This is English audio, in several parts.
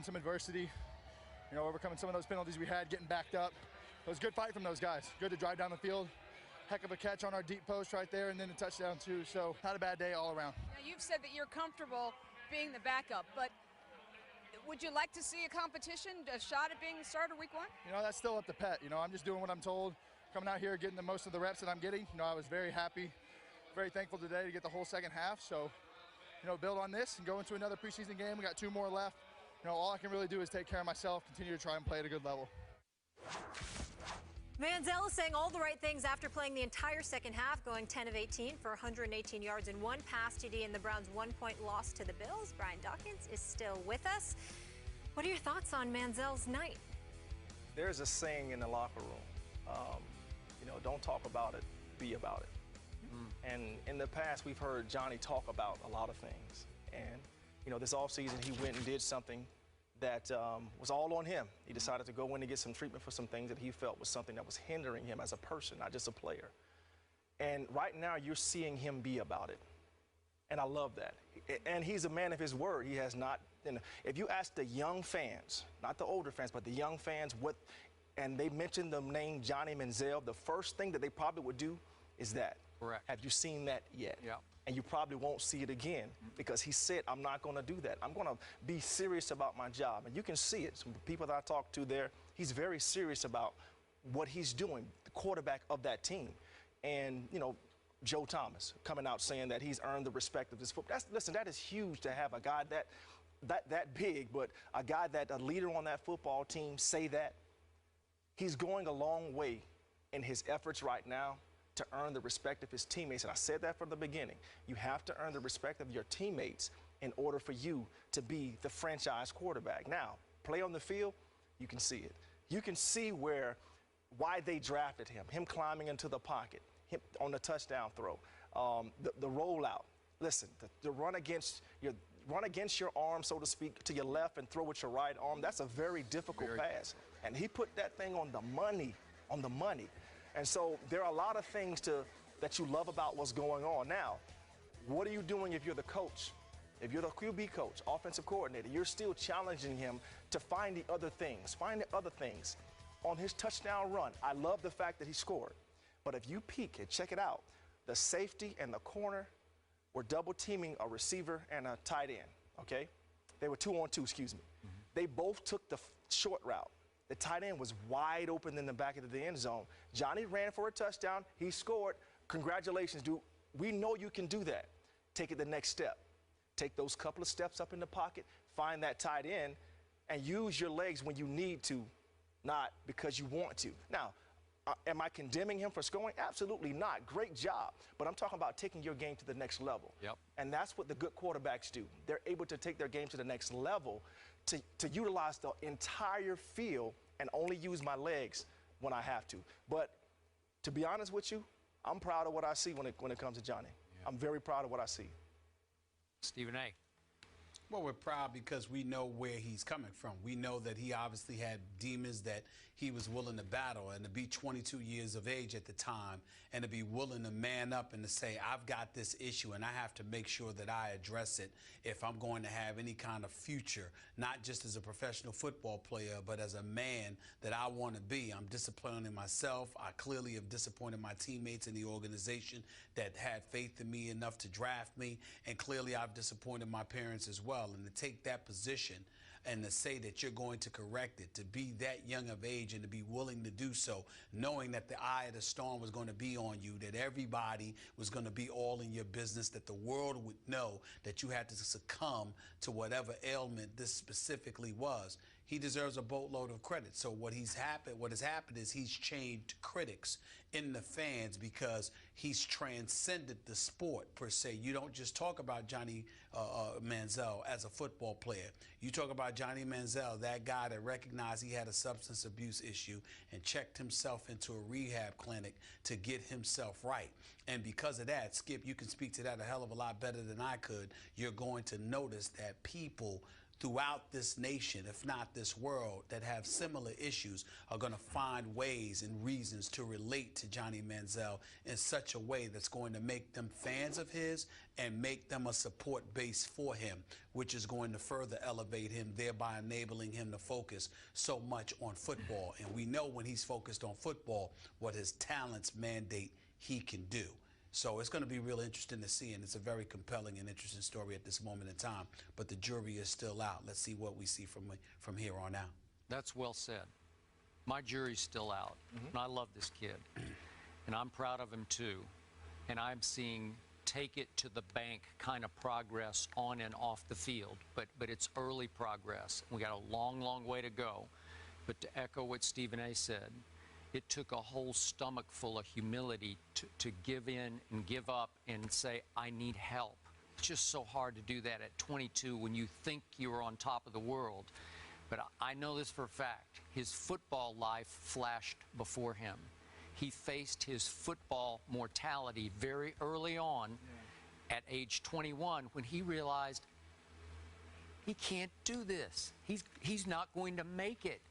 some adversity, you know, overcoming some of those penalties we had, getting backed up. It was a good fight from those guys. Good to drive down the field. Heck of a catch on our deep post right there, and then the touchdown too. So not a bad day all around. Now, you've said that you're comfortable being the backup, but would you like to see a competition, a shot at being the starter week 1? You know, that's still up to Pet. You know, I'm just doing what I'm told. Coming out here, getting the most of the reps that I'm getting. You know, I was very happy, very thankful today to get the whole second half. So, you know, build on this and go into another preseason game. We got 2 more left. You know, all I can really do is take care of myself, continue to try and play at a good level. Manziel is saying all the right things after playing the entire second half, going 10 of 18 for 118 yards and 1 pass TD in the Browns' 1-point loss to the Bills. Brian Dawkins is still with us. What are your thoughts on Manziel's night? There's a saying in the locker room, you know, don't talk about it, be about it. And in the past, we've heard Johnny talk about a lot of things. And, you know, this offseason, he went and did something that was all on him. He decided to go in and get some treatment for some things that he felt was something that was hindering him as a person, not just a player. And right now, you're seeing him be about it. And I love that. And he's a man of his word. He has not, if you ask the young fans, not the older fans, but the young fans, and they mentioned the name Johnny Manziel, the first thing that they probably would do is that. Correct. Have you seen that yet? Yeah. And you probably won't see it again because he said, I'm not going to do that. I'm going to be serious about my job. And you can see it. Some people that I talked to there, he's very serious about what he's doing, the quarterback of that team. And, you know, Joe Thomas coming out saying that he's earned the respect of this football. Listen, that is huge to have a guy that big, but a guy that a leader on that football team say that. He's going a long way in his efforts right now to earn the respect of his teammates. And I said that from the beginning. You have to earn the respect of your teammates in order for you to be the franchise quarterback. Now, play on the field, you can see it. You can see why they drafted him climbing into the pocket, him on the touchdown throw, the rollout. Listen, the run against your arm, so to speak, to your left and throw with your right arm, that's a very difficult pass. And he put that thing on the money, And so there are a lot of things that you love about what's going on. Now, what are you doing if you're the coach? If you're the QB coach, offensive coordinator, you're still challenging him to find the other things. On his touchdown run, I love the fact that he scored. But if you peek and check it out, the safety and the corner were double teaming a receiver and a tight end, okay? They were 2-on-2, excuse me. They both took the short route. The tight end was wide open in the back of the end zone. Johnny ran for a touchdown. He scored. Congratulations, dude. We know you can do that. Take it the next step. Take those couple of steps up in the pocket, find that tight end, and use your legs when you need to, not because you want to. Now, am I condemning him for scoring? Absolutely not. Great job. But I'm talking about taking your game to the next level. Yep. And that's what the good quarterbacks do. They're able to take their game to the next level to utilize the entire field and only use my legs when I have to. But to be honest with you, I'm proud of what I see when it comes to Johnny. Yeah. I'm very proud of what I see. Stephen A. Well, we're proud because we know where he's coming from. We know that he obviously had demons that he was willing to battle, and to be 22 years of age at the time and to be willing to man up and to say, I've got this issue and I have to make sure that I address it if I'm going to have any kind of future, not just as a professional football player, but as a man that I want to be. I'm disappointing myself. I clearly have disappointed my teammates in the organization that had faith in me enough to draft me, and clearly I've disappointed my parents as well. And to take that position and to say that you're going to correct it, to be that young of age and to be willing to do so, knowing that the eye of the storm was going to be on you, that everybody was going to be all in your business, that the world would know that you had to succumb to whatever ailment this specifically was. He deserves a boatload of credit. So what has happened is he's changed critics in the fans because he's transcended the sport per se. You don't just talk about Johnny Manziel as a football player. You talk about Johnny Manziel, that guy that recognized he had a substance abuse issue and checked himself into a rehab clinic to get himself right. And because of that, Skip, you can speak to that a hell of a lot better than I could. You're going to notice that people throughout this nation, if not this world, that have similar issues are going to find ways and reasons to relate to Johnny Manziel in such a way that's going to make them fans of his and make them a support base for him, which is going to further elevate him, thereby enabling him to focus so much on football. And we know when he's focused on football, what his talents mandate he can do. So it's going to be real interesting to see, and it's a very compelling and interesting story at this moment in time. But the jury is still out. Let's see what we see from here on out. That's well said. My jury's still out, and I love this kid, and I'm proud of him too. And I'm seeing take it to the bank kind of progress on and off the field, but it's early progress. We got a long, long way to go. But to echo what Stephen A. said, it took a whole stomach full of humility to give in and give up and say, I need help. It's just so hard to do that at 22 when you think you're on top of the world. But I know this for a fact. His football life flashed before him. He faced his football mortality very early on at age 21 when he realized he can't do this. He's not going to make it.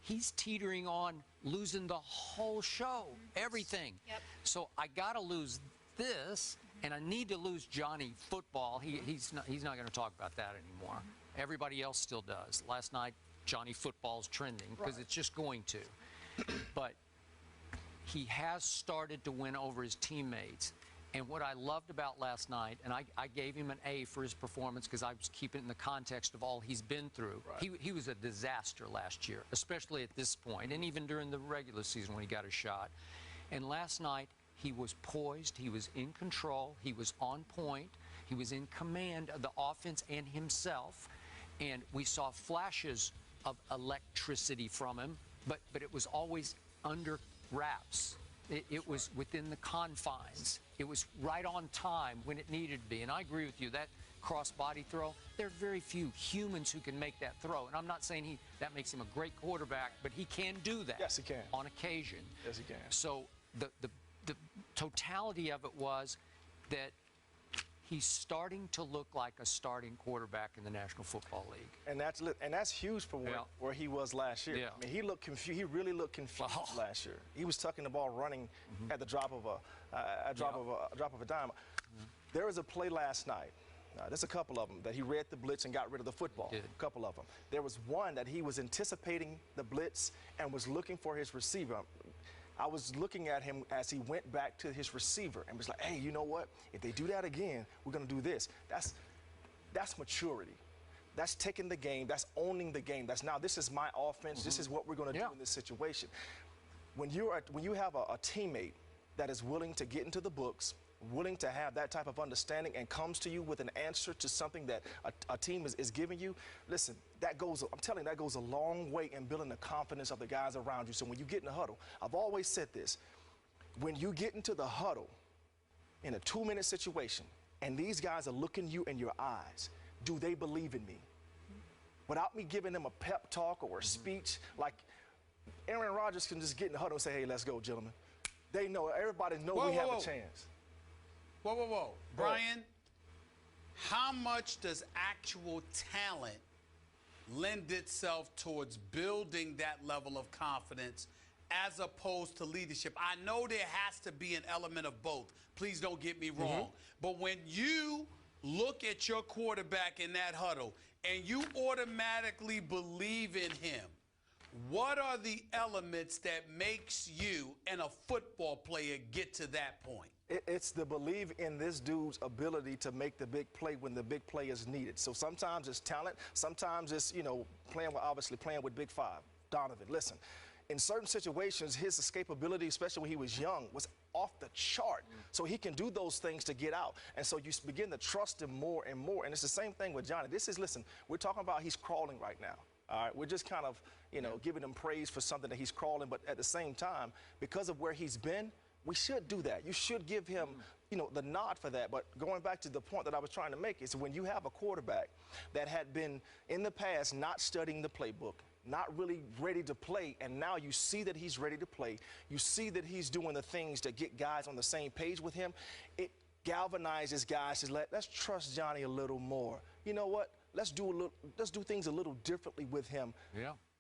He's teetering on losing the whole show, everything. Yep. So I got to lose this, and I need to lose Johnny football. He's not going to talk about that anymore. Everybody else still does. Last night, Johnny football's trending because it's just going to. But he has started to win over his teammates. And what I loved about last night, and I gave him an A for his performance because I was keeping it in the context of all he's been through. Right. He was a disaster last year, especially at this point, and even during the regular season when he got a shot. And last night, he was poised, he was in control, he was on point, he was in command of the offense and himself. And we saw flashes of electricity from him, but it was always under wraps. It was within the confines. It was right on time when it needed to be. And I agree with you, that cross-body throw, there are very few humans who can make that throw. And I'm not saying that makes him a great quarterback, but he can do that. Yes, he can. On occasion. Yes, he can. So the totality of it was that he's starting to look like a starting quarterback in the National Football League. And that's huge for where he was last year. Yeah. I mean, he looked confused. He really looked confused last year. He was tucking the ball, running at the drop of a dime. There was a play last night. There's a couple of them that he read the blitz and got rid of the football. A couple of them. There was one that he was anticipating the blitz and was looking for his receiver. I was looking at him as he went back to his receiver and was like, hey, you know what? If they do that again, we're going to do this. That's maturity. That's taking the game. That's owning the game. That's now this is my offense. This is what we're going to do in this situation. When you have a teammate that is willing to get into the books, willing to have that type of understanding and comes to you with an answer to something that a team is giving you, listen, I'm telling you, that goes a long way in building the confidence of the guys around you. So when you get in the huddle, I've always said this, when you get into the huddle in a 2-minute situation and these guys are looking you in your eyes, do they believe in me? Without me giving them a pep talk or a speech, like Aaron Rodgers can just get in the huddle and say, hey, let's go, gentlemen. They know, everybody knows we have a chance. Whoa. Brian, how much does actual talent lend itself towards building that level of confidence as opposed to leadership? I know there has to be an element of both. Please don't get me wrong. But when you look at your quarterback in that huddle and you automatically believe in him, what are the elements that makes you and a football player get to that point? It's the belief in this dude's ability to make the big play when the big play is needed. So sometimes it's talent. Sometimes it's, obviously playing with Big Five. Donovan, listen, in certain situations, his escapability, especially when he was young, was off the chart. So he can do those things to get out. And so you begin to trust him more and more. And it's the same thing with Johnny. Listen, we're talking about he's crawling right now. All right, we're just kind of, giving him praise for something that he's crawling. But at the same time, because of where he's been, we should do that. You should give him, the nod for that. But going back to the point that I was trying to make is when you have a quarterback that had been in the past not studying the playbook, not really ready to play, and now you see that he's ready to play, you see that he's doing the things that get guys on the same page with him, it galvanizes guys to let's trust Johnny a little more. You know what? let's do things a little differently with him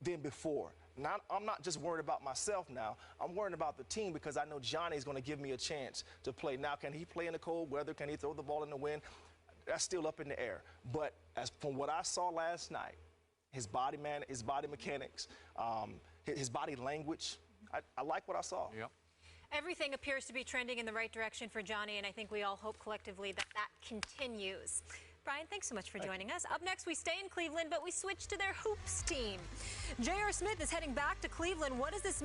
than before. I'm not just worried about myself now. I'm worried about the team because I know Johnny's going to give me a chance to play. Now, can he play in the cold weather? Can he throw the ball in the wind? That's still up in the air. But as from what I saw last night, his body mechanics, his body language, I like what I saw. Yep. Everything appears to be trending in the right direction for Johnny, and I think we all hope collectively that that continues. Brian, thanks so much for joining us. Up next, we stay in Cleveland, but we switch to their hoops team. J.R. Smith is heading back to Cleveland. What does this mean?